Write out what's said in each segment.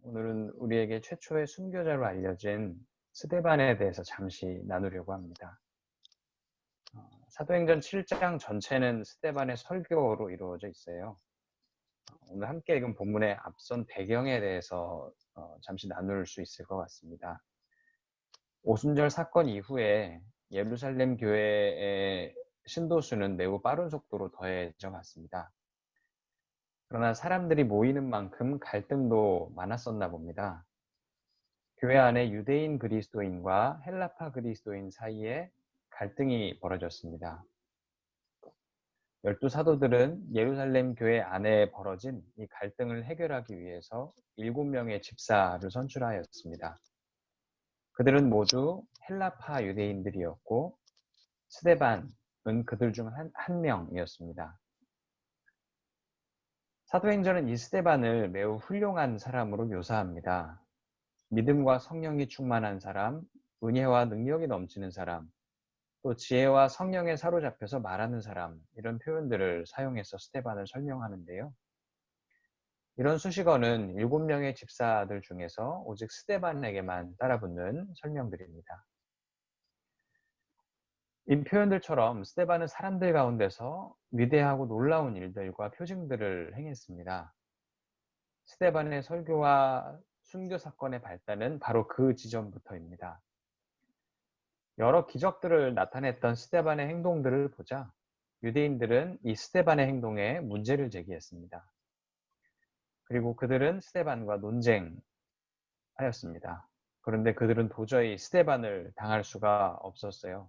오늘은 우리에게 최초의 순교자로 알려진 스데반에 대해서 잠시 나누려고 합니다. 사도행전 7장 전체는 스데반의 설교로 이루어져 있어요. 오늘 함께 읽은 본문의 앞선 배경에 대해서 잠시 나눌 수 있을 것 같습니다. 오순절 사건 이후에 예루살렘 교회의 신도수는 매우 빠른 속도로 더해져 갔습니다. 그러나 사람들이 모이는 만큼 갈등도 많았었나 봅니다. 교회 안에 유대인 그리스도인과 헬라파 그리스도인 사이에 갈등이 벌어졌습니다. 12 사도들은 예루살렘 교회 안에 벌어진 이 갈등을 해결하기 위해서 7명의 집사를 선출하였습니다. 그들은 모두 헬라파 유대인들이었고 스데반은 그들 중 한 명이었습니다. 사도행전은 이 스데반을 매우 훌륭한 사람으로 묘사합니다. 믿음과 성령이 충만한 사람, 은혜와 능력이 넘치는 사람, 또 지혜와 성령에 사로잡혀서 말하는 사람, 이런 표현들을 사용해서 스데반을 설명하는데요. 이런 수식어는 7명의 집사들 중에서 오직 스데반에게만 따라붙는 설명들입니다. 이 표현들처럼 스데반은 사람들 가운데서 위대하고 놀라운 일들과 표징들을 행했습니다. 스데반의 설교와 순교 사건의 발단은 바로 그 지점부터입니다. 여러 기적들을 나타냈던 스데반의 행동들을 보자 유대인들은 이 스데반의 행동에 문제를 제기했습니다. 그리고 그들은 스데반과 논쟁하였습니다. 그런데 그들은 도저히 스데반을 당할 수가 없었어요.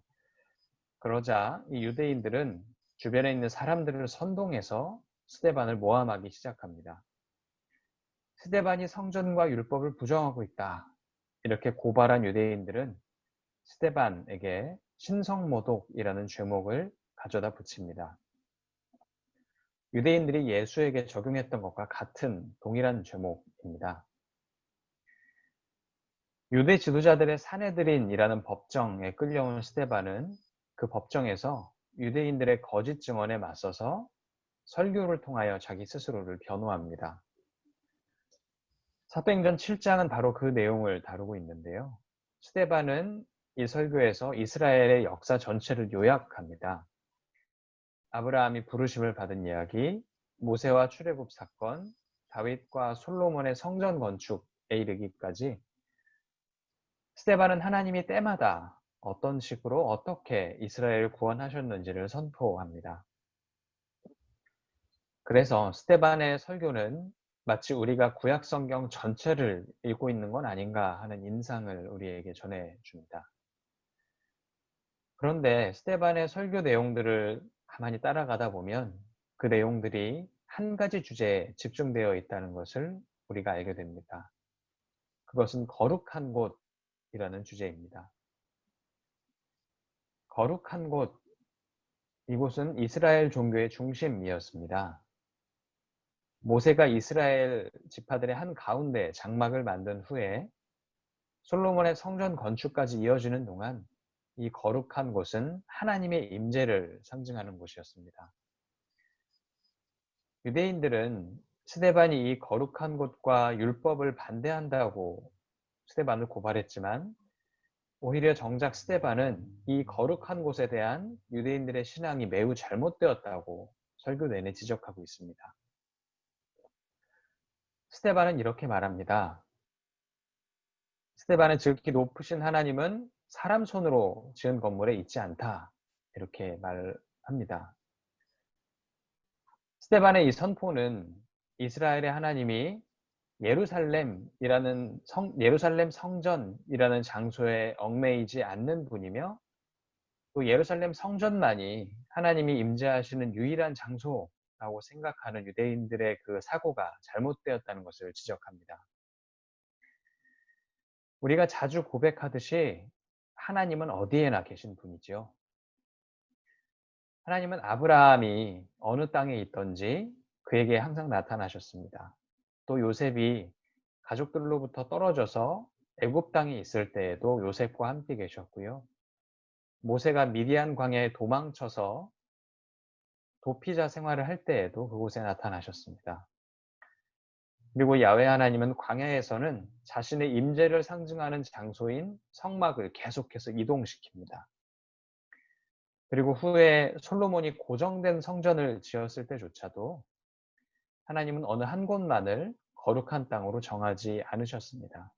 그러자 이 유대인들은 주변에 있는 사람들을 선동해서 스데반을 모함하기 시작합니다. 스데반이 성전과 율법을 부정하고 있다. 이렇게 고발한 유대인들은 스데반에게 신성모독이라는 죄목을 가져다 붙입니다. 유대인들이 예수에게 적용했던 것과 같은 동일한 죄목입니다. 유대 지도자들의 사내들인이라는 법정에 끌려온 스데반은 그 법정에서 유대인들의 거짓 증언에 맞서서 설교를 통하여 자기 스스로를 변호합니다. 사도행전 7장은 바로 그 내용을 다루고 있는데요. 스데반은 이 설교에서 이스라엘의 역사 전체를 요약합니다. 아브라함이 부르심을 받은 이야기, 모세와 출애굽 사건, 다윗과 솔로몬의 성전 건축에 이르기까지 스데반은 하나님이 때마다 어떤 식으로 어떻게 이스라엘을 구원하셨는지를 선포합니다. 그래서 스데반의 설교는 마치 우리가 구약 성경 전체를 읽고 있는 건 아닌가 하는 인상을 우리에게 전해줍니다. 그런데 스데반의 설교 내용들을 가만히 따라가다 보면 그 내용들이 한 가지 주제에 집중되어 있다는 것을 우리가 알게 됩니다. 그것은 거룩한 곳이라는 주제입니다. 거룩한 곳, 이곳은 이스라엘 종교의 중심이었습니다. 모세가 이스라엘 지파들의 한 가운데 장막을 만든 후에 솔로몬의 성전 건축까지 이어지는 동안 이 거룩한 곳은 하나님의 임재를 상징하는 곳이었습니다. 유대인들은 스데반이 이 거룩한 곳과 율법을 반대한다고 스데반을 고발했지만 오히려 정작 스데반은 이 거룩한 곳에 대한 유대인들의 신앙이 매우 잘못되었다고 설교 내내 지적하고 있습니다. 스데반은 이렇게 말합니다. 스데반은 지극히 높으신 하나님은 사람 손으로 지은 건물에 있지 않다. 이렇게 말합니다. 스데반의 이 선포는 이스라엘의 하나님이 예루살렘 성전이라는 장소에 얽매이지 않는 분이며 또 예루살렘 성전만이 하나님이 임재하시는 유일한 장소라고 생각하는 유대인들의 그 사고가 잘못되었다는 것을 지적합니다. 우리가 자주 고백하듯이 하나님은 어디에나 계신 분이지요. 하나님은 아브라함이 어느 땅에 있든지 그에게 항상 나타나셨습니다. 또 요셉이 가족들로부터 떨어져서 애굽 땅에 있을 때에도 요셉과 함께 계셨고요. 모세가 미디안 광야에 도망쳐서 도피자 생활을 할 때에도 그곳에 나타나셨습니다. 그리고 야훼 하나님은 광야에서는 자신의 임재를 상징하는 장소인 성막을 계속해서 이동시킵니다. 그리고 후에 솔로몬이 고정된 성전을 지었을 때조차도 하나님은 어느 한 곳만을 거룩한 땅으로 정하지 않으셨습니다.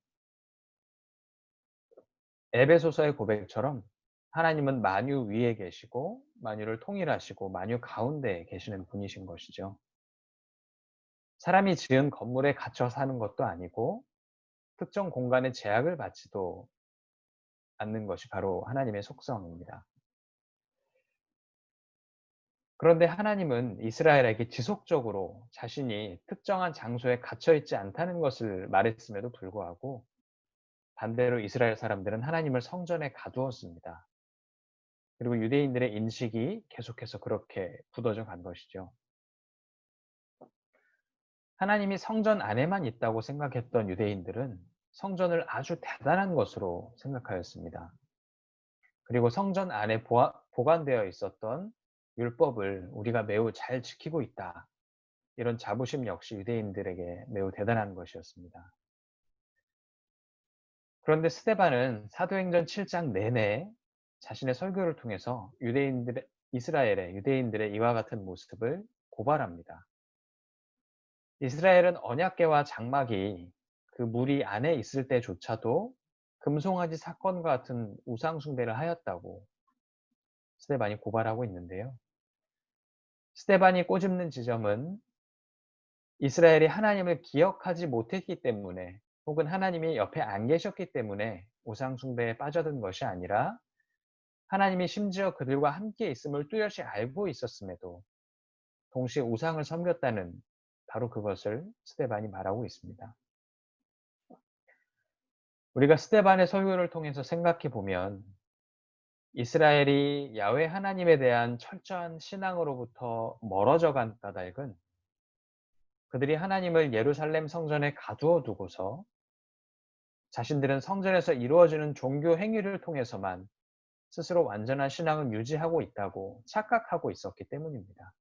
에베소서의 고백처럼 하나님은 만유 위에 계시고 만유를 통일하시고 만유 가운데에 계시는 분이신 것이죠. 사람이 지은 건물에 갇혀 사는 것도 아니고 특정 공간에 제약을 받지도 않는 것이 바로 하나님의 속성입니다. 그런데 하나님은 이스라엘에게 지속적으로 자신이 특정한 장소에 갇혀 있지 않다는 것을 말했음에도 불구하고 반대로 이스라엘 사람들은 하나님을 성전에 가두었습니다. 그리고 유대인들의 인식이 계속해서 그렇게 굳어져 간 것이죠. 하나님이 성전 안에만 있다고 생각했던 유대인들은 성전을 아주 대단한 것으로 생각하였습니다. 그리고 성전 안에 보관되어 있었던 율법을 우리가 매우 잘 지키고 있다. 이런 자부심 역시 유대인들에게 매우 대단한 것이었습니다. 그런데 스데반은 사도행전 7장 내내 자신의 설교를 통해서 이스라엘의 유대인들의 이와 같은 모습을 고발합니다. 이스라엘은 언약궤와 장막이 그 무리 안에 있을 때조차도 금송아지 사건과 같은 우상 숭배를 하였다고 스데반이 고발하고 있는데요. 스데반이 꼬집는 지점은 이스라엘이 하나님을 기억하지 못했기 때문에 혹은 하나님이 옆에 안 계셨기 때문에 우상 숭배에 빠져든 것이 아니라 하나님이 심지어 그들과 함께 있음을 뚜렷이 알고 있었음에도 동시에 우상을 섬겼다는 바로 그것을 스데반이 말하고 있습니다. 우리가 스데반의 설교를 통해서 생각해 보면 이스라엘이 야훼 하나님에 대한 철저한 신앙으로부터 멀어져 간 까닭은 그들이 하나님을 예루살렘 성전에 가두어 두고서 자신들은 성전에서 이루어지는 종교 행위를 통해서만 스스로 완전한 신앙을 유지하고 있다고 착각하고 있었기 때문입니다.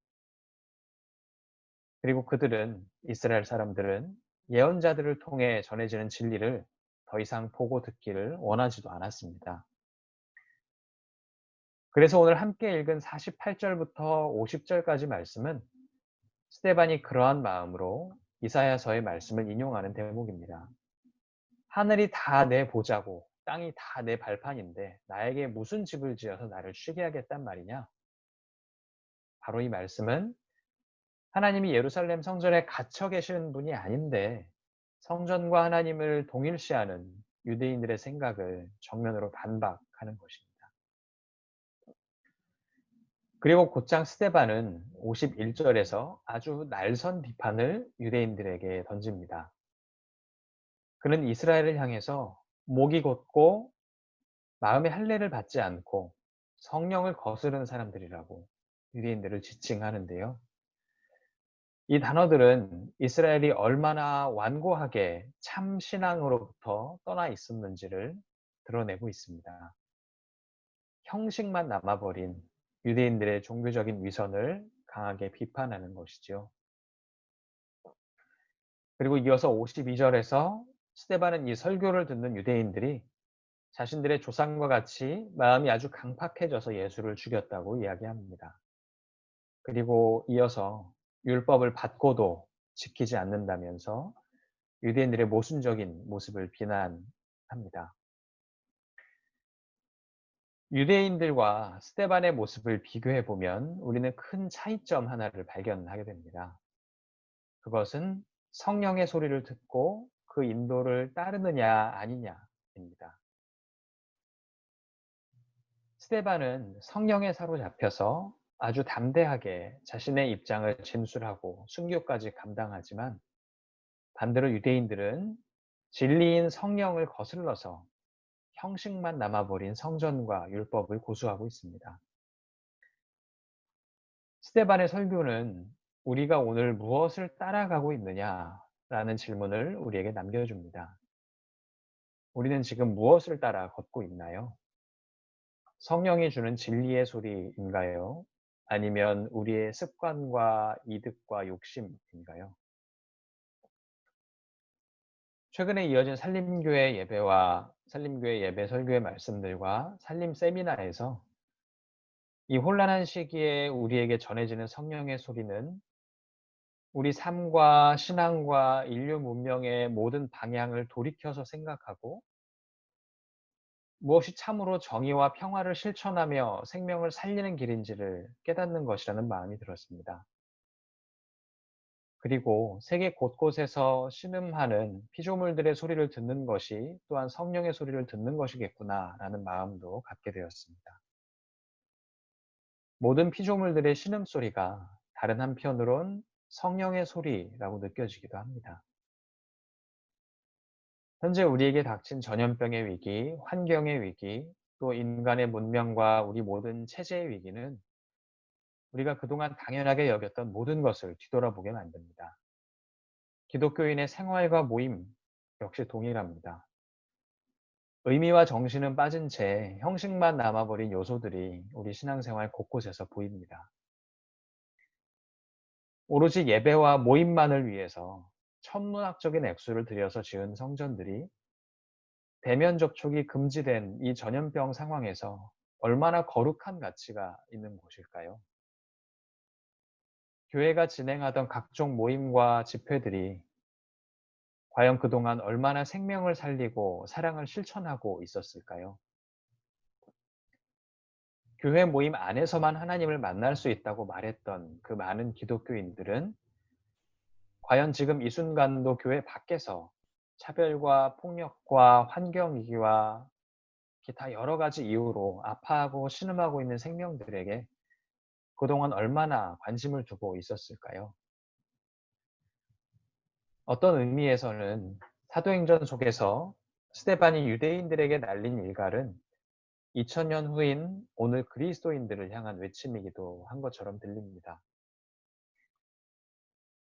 그리고 이스라엘 사람들은 예언자들을 통해 전해지는 진리를 더 이상 보고 듣기를 원하지도 않았습니다. 그래서 오늘 함께 읽은 48절부터 50절까지 말씀은 스데반이 그러한 마음으로 이사야서의 말씀을 인용하는 대목입니다. 하늘이 다 내 보자고 땅이 다 내 발판인데 나에게 무슨 집을 지어서 나를 쉬게 하겠단 말이냐? 바로 이 말씀은 하나님이 예루살렘 성전에 갇혀 계시는 분이 아닌데 성전과 하나님을 동일시하는 유대인들의 생각을 정면으로 반박하는 것입니다. 그리고 곧장 스데반은 51절에서 아주 날선 비판을 유대인들에게 던집니다. 그는 이스라엘을 향해서 목이 곧고 마음의 할례를 받지 않고 성령을 거스르는 사람들이라고 유대인들을 지칭하는데요. 이 단어들은 이스라엘이 얼마나 완고하게 참 신앙으로부터 떠나 있었는지를 드러내고 있습니다. 형식만 남아버린 유대인들의 종교적인 위선을 강하게 비판하는 것이지요. 그리고 이어서 52절에서 스데반은 이 설교를 듣는 유대인들이 자신들의 조상과 같이 마음이 아주 강팍해져서 예수를 죽였다고 이야기합니다. 그리고 이어서 율법을 받고도 지키지 않는다면서 유대인들의 모순적인 모습을 비난합니다. 유대인들과 스데반의 모습을 비교해 보면 우리는 큰 차이점 하나를 발견하게 됩니다. 그것은 성령의 소리를 듣고 그 인도를 따르느냐 아니냐입니다. 스데반은 성령에 사로잡혀서 아주 담대하게 자신의 입장을 진술하고 순교까지 감당하지만 반대로 유대인들은 진리인 성령을 거슬러서 형식만 남아버린 성전과 율법을 고수하고 있습니다. 스데반의 설교는 우리가 오늘 무엇을 따라가고 있느냐라는 질문을 우리에게 남겨줍니다. 우리는 지금 무엇을 따라 걷고 있나요? 성령이 주는 진리의 소리인가요? 아니면 우리의 습관과 이득과 욕심인가요? 최근에 이어진 산림교회 예배 설교의 말씀들과 산림 세미나에서 이 혼란한 시기에 우리에게 전해지는 성령의 소리는 우리 삶과 신앙과 인류 문명의 모든 방향을 돌이켜서 생각하고 무엇이 참으로 정의와 평화를 실천하며 생명을 살리는 길인지를 깨닫는 것이라는 마음이 들었습니다. 그리고 세계 곳곳에서 신음하는 피조물들의 소리를 듣는 것이 또한 성령의 소리를 듣는 것이겠구나라는 마음도 갖게 되었습니다. 모든 피조물들의 신음소리가 다른 한편으론 성령의 소리라고 느껴지기도 합니다. 현재 우리에게 닥친 전염병의 위기, 환경의 위기, 또 인간의 문명과 우리 모든 체제의 위기는 우리가 그동안 당연하게 여겼던 모든 것을 뒤돌아보게 만듭니다. 기독교인의 생활과 모임 역시 동일합니다. 의미와 정신은 빠진 채 형식만 남아버린 요소들이 우리 신앙생활 곳곳에서 보입니다. 오로지 예배와 모임만을 위해서 천문학적인 액수를 들여서 지은 성전들이 대면 접촉이 금지된 이 전염병 상황에서 얼마나 거룩한 가치가 있는 곳일까요? 교회가 진행하던 각종 모임과 집회들이 과연 그동안 얼마나 생명을 살리고 사랑을 실천하고 있었을까요? 교회 모임 안에서만 하나님을 만날 수 있다고 말했던 그 많은 기독교인들은 과연 지금 이 순간도 교회 밖에서 차별과 폭력과 환경위기와 기타 여러 가지 이유로 아파하고 신음하고 있는 생명들에게 그동안 얼마나 관심을 두고 있었을까요? 어떤 의미에서는 사도행전 속에서 스데반이 유대인들에게 날린 일갈은 2000년 후인 오늘 그리스도인들을 향한 외침이기도 한 것처럼 들립니다.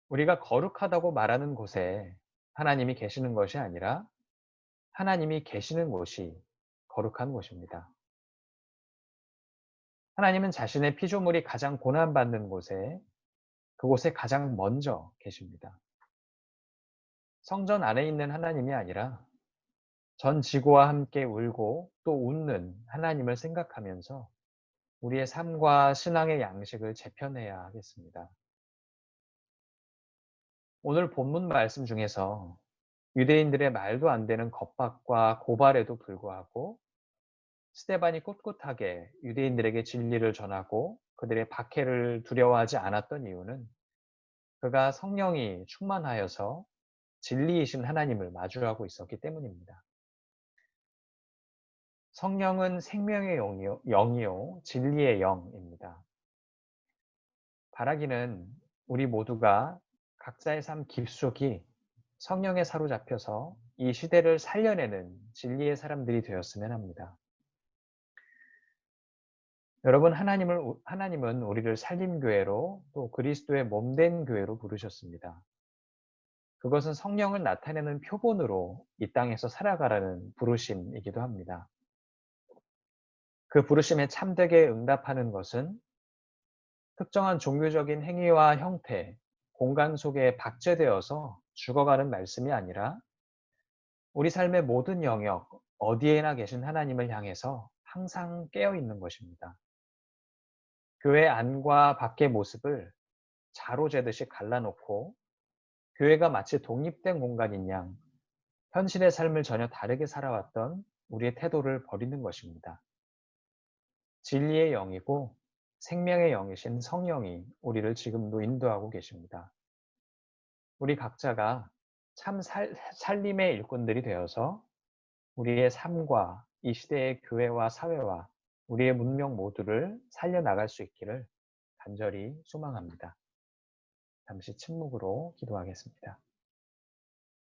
우리가 거룩하다고 말하는 곳에 하나님이 계시는 것이 아니라 하나님이 계시는 곳이 거룩한 곳입니다. 하나님은 자신의 피조물이 가장 고난받는 곳에 그곳에 가장 먼저 계십니다. 성전 안에 있는 하나님이 아니라 전 지구와 함께 울고 또 웃는 하나님을 생각하면서 우리의 삶과 신앙의 양식을 재편해야 하겠습니다. 오늘 본문 말씀 중에서 유대인들의 말도 안 되는 겁박과 고발에도 불구하고 스데반이 꿋꿋하게 유대인들에게 진리를 전하고 그들의 박해를 두려워하지 않았던 이유는 그가 성령이 충만하여서 진리이신 하나님을 마주하고 있었기 때문입니다. 성령은 생명의 영이요, 진리의 영입니다. 바라기는 우리 모두가 각자의 삶 깊숙이 성령에 사로잡혀서 이 시대를 살려내는 진리의 사람들이 되었으면 합니다. 여러분, 하나님은 우리를 살림교회로 또 그리스도의 몸된 교회로 부르셨습니다. 그것은 성령을 나타내는 표본으로 이 땅에서 살아가라는 부르심이기도 합니다. 그 부르심에 참되게 응답하는 것은 특정한 종교적인 행위와 형태, 공간 속에 박제되어서 죽어가는 말씀이 아니라 우리 삶의 모든 영역, 어디에나 계신 하나님을 향해서 항상 깨어있는 것입니다. 교회 안과 밖의 모습을 자로 재듯이 갈라놓고 교회가 마치 독립된 공간인 양 현실의 삶을 전혀 다르게 살아왔던 우리의 태도를 버리는 것입니다. 진리의 영이고 생명의 영이신 성령이 우리를 지금도 인도하고 계십니다. 우리 각자가 참 살림의 일꾼들이 되어서 우리의 삶과 이 시대의 교회와 사회와 우리의 문명 모두를 살려나갈 수 있기를 간절히 소망합니다. 잠시 침묵으로 기도하겠습니다.